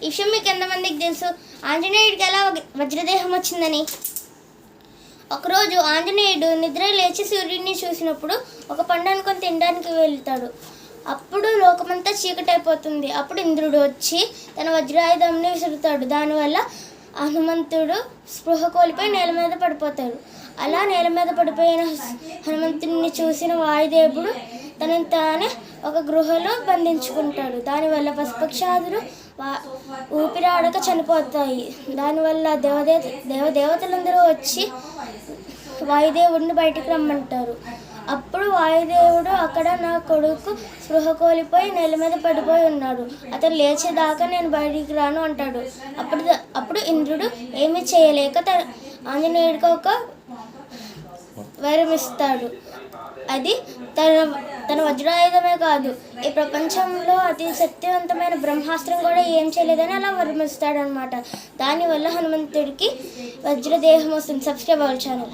ఈ విషయం మీకు ఎంతమందికి తెలుసు? ఆంజనేయుడికి ఎలా వజ్రదేహం వచ్చిందని? ఒకరోజు ఆంజనేయుడు నిద్ర లేచి సూర్యుడిని చూసినప్పుడు ఒక పండు అనుకొని తినడానికి వెళ్తాడు. అప్పుడు లోకమంతా చీకటైపోతుంది. అప్పుడు ఇంద్రుడు వచ్చి తన వజ్రాయుధంని విసురుతాడు. దానివల్ల హనుమంతుడు స్పృహ కోల్పోయి నేల మీద పడిపోతాడు. అలా నేల మీద పడిపోయిన హనుమంతుడిని చూసిన వాయుదేవుడు తనని తానే ఒక గృహలో బంధించుకుంటాడు. దానివల్ల పశుపక్షాదులు ఊపిరాడక చనిపోతాయి. దానివల్ల దేవదేవతలందరూ వచ్చి వాయుదేవుడిని బయటికి రమ్మంటారు. అప్పుడు వాయుదేవుడు అక్కడ నా కొడుకు స్పృహ కోల్పోయి నేల మీద పడిపోయి ఉన్నాడు, అతను లేచేదాకా నేను బయటికి రాను అంటాడు. అప్పుడు ఇంద్రుడు ఏమీ చేయలేక ఆంజనేయుడికి ఒక వరం ఇస్తాడు. అది తన వజ్రాయుధమే కాదు, ఈ ప్రపంచంలో అతి శక్తివంతమైన బ్రహ్మాస్త్రం కూడా ఏం చేయలేదని అలా వరం ఇస్తాడనమాట. దానివల్ల హనుమంతుడికి వజ్రదేహం వస్తుంది. సబ్స్క్రైబ్ అవ్వాలి ఛానల్.